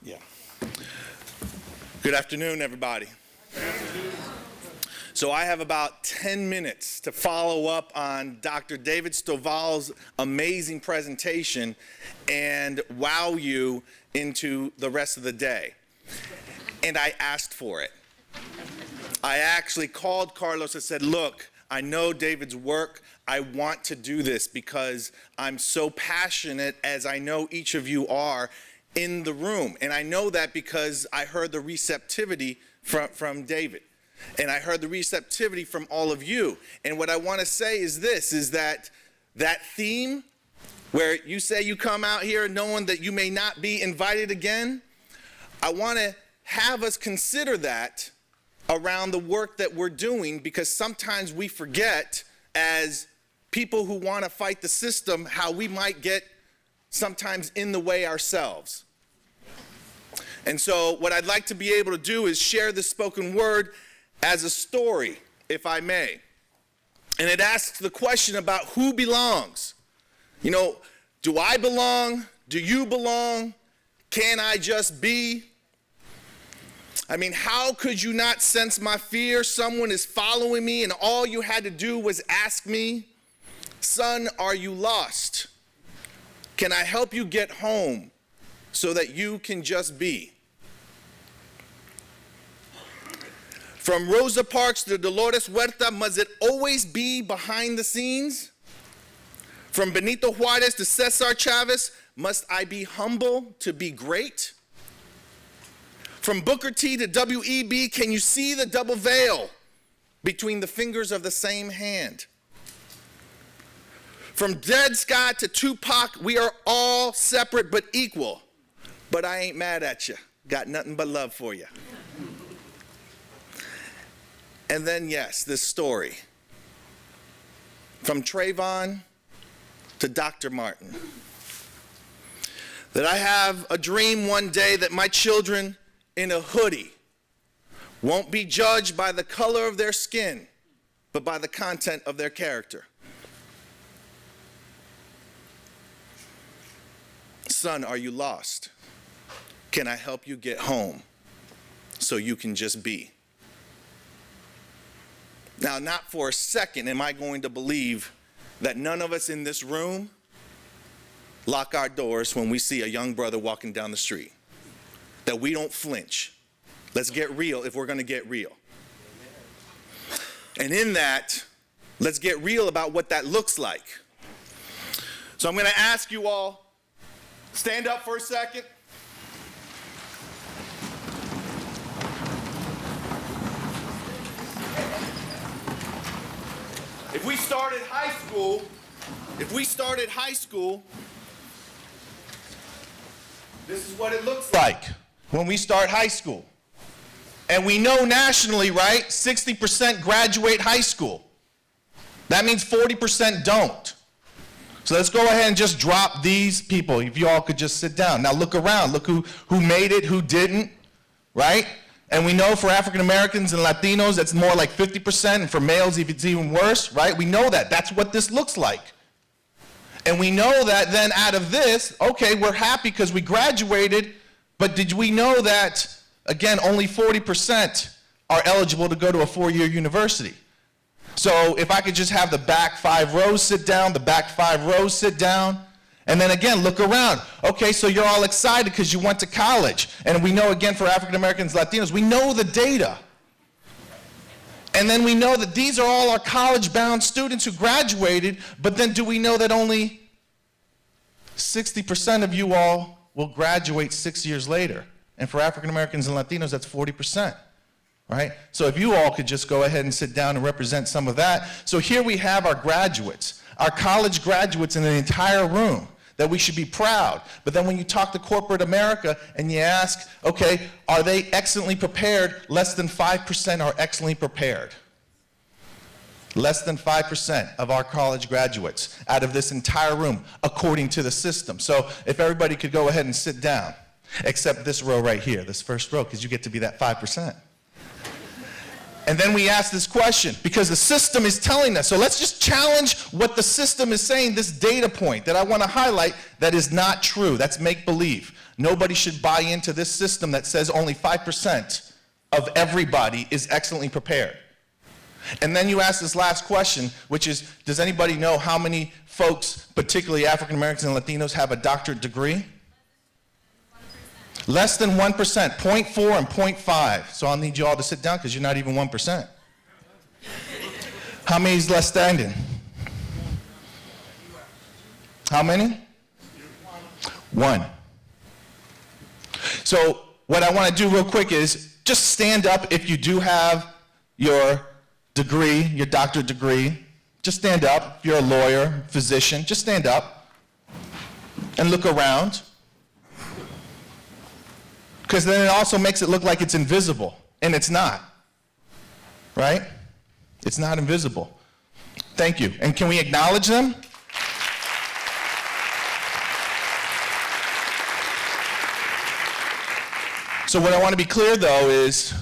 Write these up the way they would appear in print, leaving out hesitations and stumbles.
Yeah. Good afternoon, everybody. So I have about 10 minutes to follow up on Dr. David Stovall's amazing presentation and wow you into the rest of the day. And I asked for it. I actually called Carlos and said, look, I know David's work. I want to do this because I'm so passionate, as I know each of you are, in the room. And I know that because I heard the receptivity from David. And I heard the receptivity from all of you. And what I want to say is this, is that theme where you say you come out here knowing that you may not be invited again, I want to have us consider that around the work that we're doing, because sometimes we forget, as people who want to fight the system, how we might get sometimes in the way ourselves. And so what I'd like to be able to do is share the spoken word as a story, if I may. And it asks the question about who belongs. You know, do I belong? Do you belong? Can I just be? I mean, how could you not sense my fear? Someone is following me and all you had to do was ask me, son, are you lost? Can I help you get home so that you can just be? From Rosa Parks to Dolores Huerta, must it always be behind the scenes? From Benito Juarez to Cesar Chavez, must I be humble to be great? From Booker T to W.E.B., can you see the double veil between the fingers of the same hand? From Dred Scott to Tupac, we are all separate but equal. But I ain't mad at you. Got nothing but love for you. And then, yes, this story. From Trayvon to Dr. Martin. That I have a dream one day that my children in a hoodie won't be judged by the color of their skin, but by the content of their character. Son, are you lost? Can I help you get home so you can just be? Now, not for a second am I going to believe that none of us in this room lock our doors when we see a young brother walking down the street. That we don't flinch. Let's get real if we're going to get real. And in that, let's get real about what that looks like. So I'm going to ask you all, stand up for a second. If we started high school, this is what it looks like when we start high school. And we know nationally, right, 60% graduate high school. That means 40% don't. So let's go ahead and just drop these people. If you all could just sit down. Now look around. Look who made it, who didn't, right? And we know for African Americans and Latinos, it's more like 50%, and for males, it's even worse, right? We know that. That's what this looks like. And we know that then out of this, okay, we're happy because we graduated, but did we know that, again, only 40% are eligible to go to a four-year university? So if I could just have the back 5 rows sit down, the back 5 rows sit down, and then again, look around. Okay, so you're all excited because you went to college. And we know, again, for African Americans, Latinos, we know the data. And then we know that these are all our college-bound students who graduated, but then do we know that only 60% of you all will graduate 6 years later? And for African Americans and Latinos, that's 40%. Right? So if you all could just go ahead and sit down and represent some of that. So here we have our graduates, our college graduates in the entire room, that we should be proud. But then when you talk to corporate America and you ask, okay, are they excellently prepared? Less than 5% are excellently prepared. Less than 5% of our college graduates out of this entire room, according to the system. So if everybody could go ahead and sit down, except this row right here, this first row, because you get to be that 5%. And then we ask this question, because the system is telling us. So let's just challenge what the system is saying, this data point that I want to highlight that is not true. That's make-believe. Nobody should buy into this system that says only 5% of everybody is excellently prepared. And then you ask this last question, which is, does anybody know how many folks, particularly African Americans and Latinos, have a doctorate degree? Less than 1%, 0.4 and 0.5. So I'll need you all to sit down because you're not even 1%. How many is left standing? How many? One. So what I want to do real quick is just stand up if you do have your degree, your doctorate degree. Just stand up. If you're a lawyer, physician, just stand up and look around. Because then it also makes it look like it's invisible, and it's not. Right? It's not invisible. Thank you. And can we acknowledge them? So what I want to be clear, though, is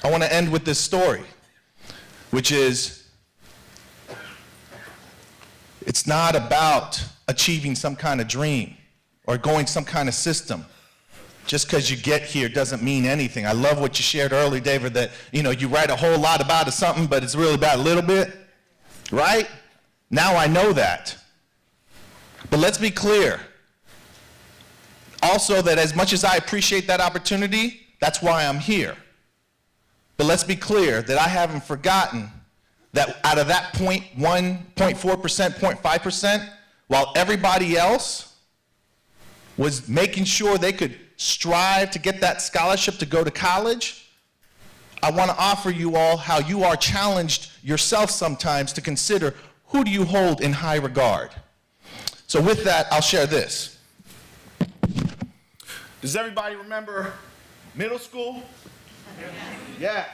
I want to end with this story, which is it's not about achieving some kind of dream or going some kind of system. Just because you get here doesn't mean anything. I love what you shared earlier, David, that you write a whole lot about something, but it's really about a little bit, right? Now I know that. But let's be clear. Also, that as much as I appreciate that opportunity, that's why I'm here. But let's be clear that I haven't forgotten that out of that 0.1, 0.4%, 0.5%, while everybody else was making sure they could strive to get that scholarship to go to college, I want to offer you all how you are challenged yourself sometimes to consider who do you hold in high regard. So with that, I'll share this. Does everybody remember middle school? Yes.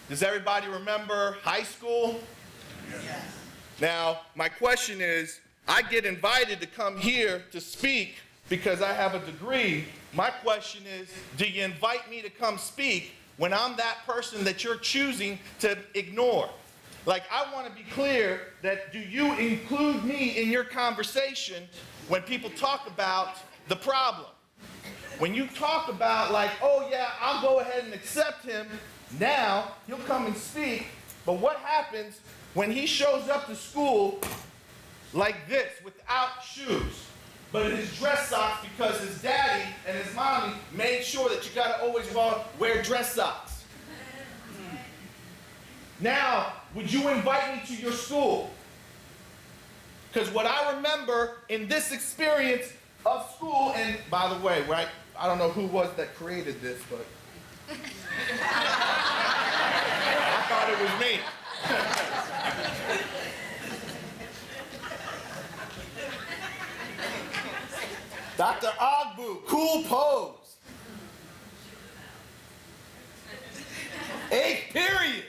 Does everybody remember high school? Yes. Now, my question is, I get invited to come here to speak because I have a degree. My question is, do you invite me to come speak when I'm that person that you're choosing to ignore? Like, I want to be clear that do you include me in your conversation when people talk about the problem? When you talk about like, oh yeah, I'll go ahead and accept him, now he'll come and speak, but what happens when he shows up to school like this, without shoes, but in his dress socks because his daddy and his mommy made sure that you gotta always wear dress socks? Now, would you invite me to your school? Because what I remember in this experience of school, and by the way, right, I don't know who was that created this, but I thought it was me. Dr. Ogbu, cool pose. 8th period.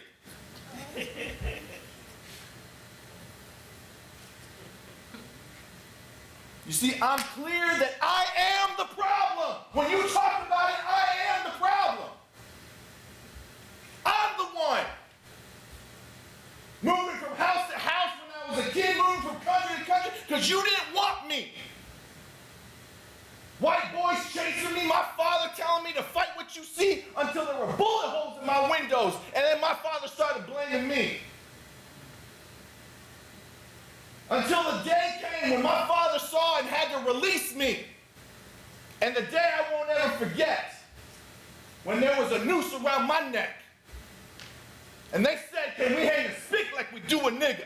You see, I'm clear that I am the problem. When you talk about it, I am the problem. I'm the one. Moving from house to house when I was a kid, moving from country to country, because you didn't want me. White boys chasing me, my father telling me to fight what you see until there were bullet holes in my windows, and then my father started blaming me. Until the day came when my father saw and had to release me. And the day I won't ever forget, when there was a noose around my neck. And they said, can we hang a stick like we do a nigga?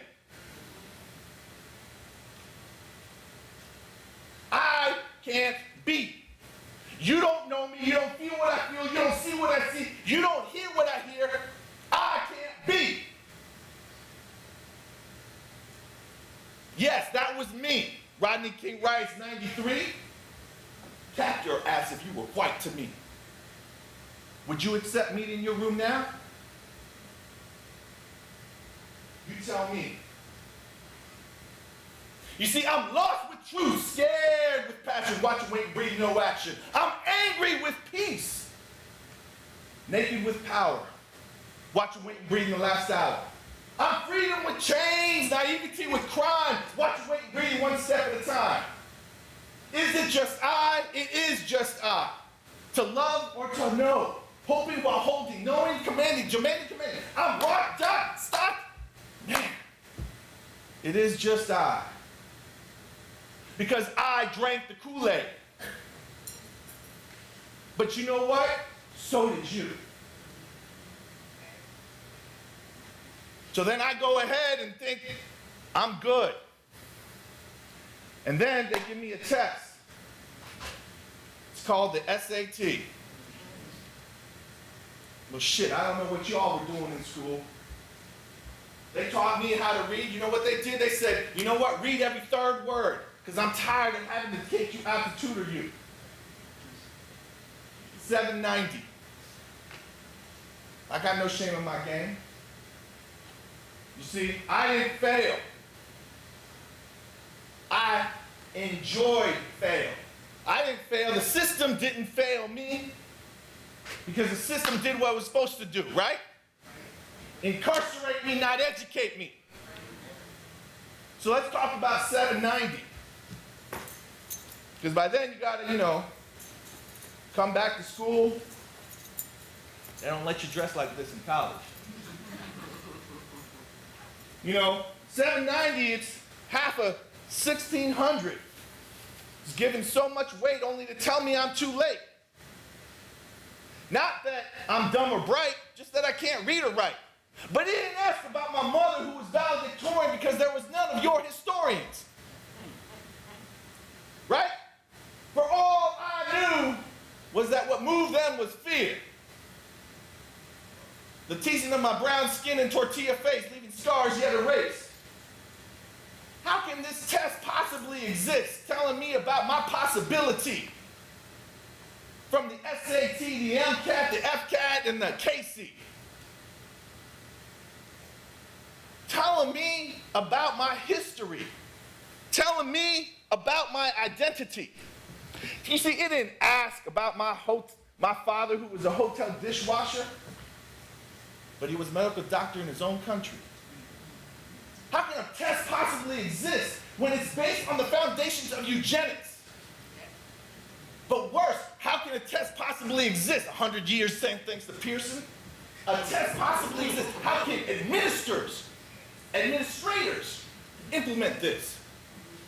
I can't be. You don't know me, you don't feel what I feel, you don't see what I see, you don't hear what I hear. I can't be. Yes, that was me. Rodney King Rice, 93. Tap your ass if you were white to me. Would you accept me in your room now? You tell me. You see, I'm lost with truth, scared with passion, watching, wait, breathe, no action. I'm angry with peace, naked with power, Watch your weight and breathe in the last hour. I'm freedom with chains, naivety with crime. Watch your weight and breathe one step at a time. Is it just I? It is just I. To love or to know. Hoping while holding, knowing, commanding, demanding, commanding. I'm rock, dot, stop. Man, it is just I. Because I drank the Kool-Aid. But you know what? So did you. So then I go ahead and think, I'm good. And then they give me a test. It's called the SAT. Well, shit, I don't know what y'all were doing in school. They taught me how to read. You know what they did? They said, you know what? Read every third word, because I'm tired of having to take you out to tutor you. 790. I got no shame in my game. You see, I didn't fail. I enjoyed fail. I didn't fail. The system didn't fail me because the system did what it was supposed to do, right? Incarcerate me, not educate me. So let's talk about 790. Because by then you gotta, come back to school. They don't let you dress like this in college. 790, it's half of 1600. It's giving so much weight only to tell me I'm too late. Not that I'm dumb or bright, just that I can't read or write. But it didn't ask about my mother who was valedictorian because there was none of your historians. Right? For all I knew was that what moved them was fear. The teasing of my brown skin and tortilla face, leaving scars yet erased. How can this test possibly exist, telling me about my possibility? From the SAT, the MCAT, the FCAT, and the KC. Telling me about my history. Telling me about my identity. You see, it didn't ask about my father who was a hotel dishwasher, but he was a medical doctor in his own country. How can a test possibly exist when it's based on the foundations of eugenics? But worse, how can a test possibly exist? 100 years saying thanks to Pearson? A test possibly exists. How can administrators implement this?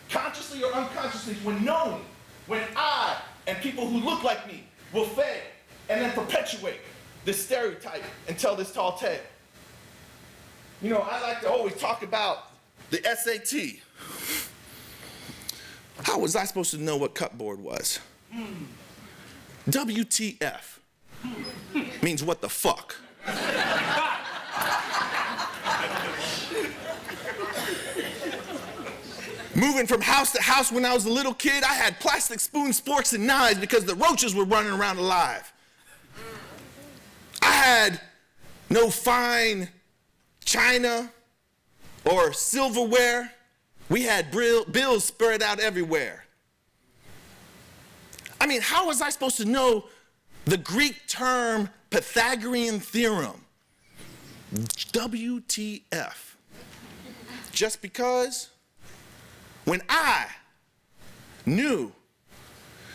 Consciously or unconsciously, when knowing, when I and people who look like me will fail and then perpetuate this stereotype and tell this tall tale. I like to always talk about the SAT. How was I supposed to know what cupboard was? WTF means what the fuck. Moving from house to house when I was a little kid, I had plastic spoons, forks, and knives because the roaches were running around alive. I had no fine china or silverware. We had bills spread out everywhere. I mean, how was I supposed to know the Greek term Pythagorean theorem? WTF. Just because when I knew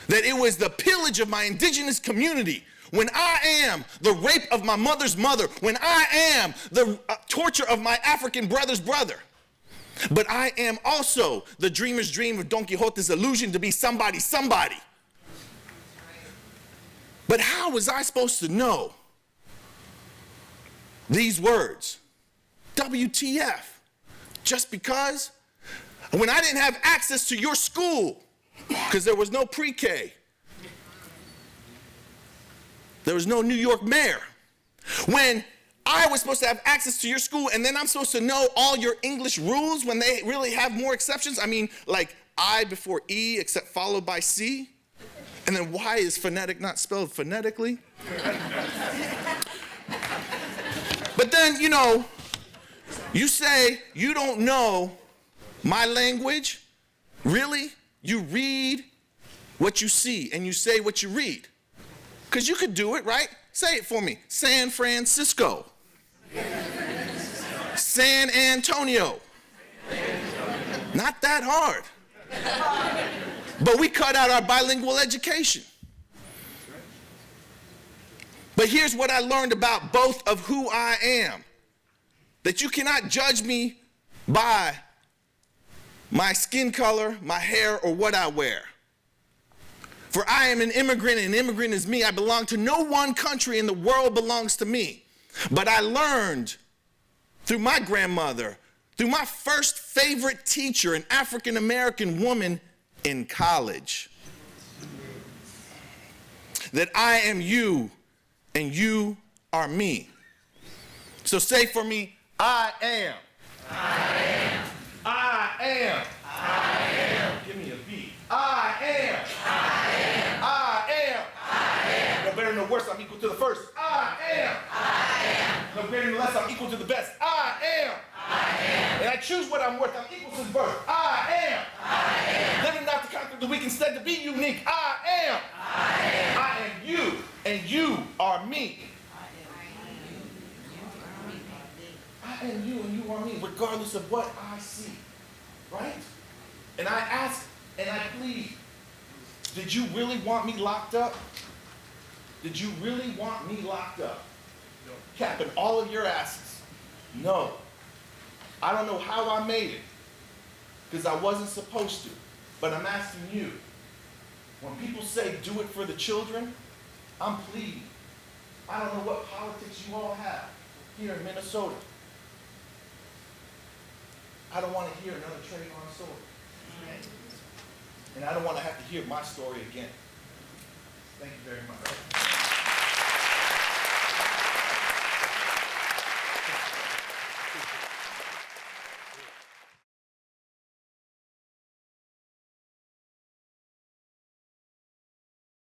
that it was the pillage of my indigenous community, when I am the rape of my mother's mother, when I am the torture of my African brother's brother, but I am also the dreamer's dream of Don Quixote's illusion to be somebody. But how was I supposed to know these words? WTF. Just because? When I didn't have access to your school, because there was no pre-K. There was no New York mayor. When I was supposed to have access to your school, and then I'm supposed to know all your English rules when they really have more exceptions. I mean, like I before E except followed by C. And then Y is phonetic, not spelled phonetically. But then, you say you don't know my language. Really? You read what you see and you say what you read. Because you could do it, right? Say it for me. San Francisco. San Antonio. Not that hard. But we cut out our bilingual education. But here's what I learned about both of who I am. That you cannot judge me by my skin color, my hair, or what I wear. For I am an immigrant, and an immigrant is me. I belong to no one country, and the world belongs to me. But I learned through my grandmother, through my first favorite teacher, an African-American woman in college, that I am you and you are me. So say for me, I am. I am. I am. I am. Give me a beat. I am. I am. I am. I am. No better, no worse, I'm equal to the first. I am. I am. No greater, no less, I'm equal to the best. I am. I am. And I choose what I'm worth, I'm equal to the birth. I am. I am. Living not to conquer the weak, instead to be unique. I am. I am. I am you, and you are me. I am you and you are me, regardless of what I see, right? And I ask and I plead, did you really want me locked up? Did you really want me locked up? No. Capping all of your asses? No. I don't know how I made it, because I wasn't supposed to, but I'm asking you. When people say do it for the children, I'm pleading. I don't know what politics you all have here in Minnesota. I don't want to hear another Trayvon story. And I don't want to have to hear my story again. Thank you very much.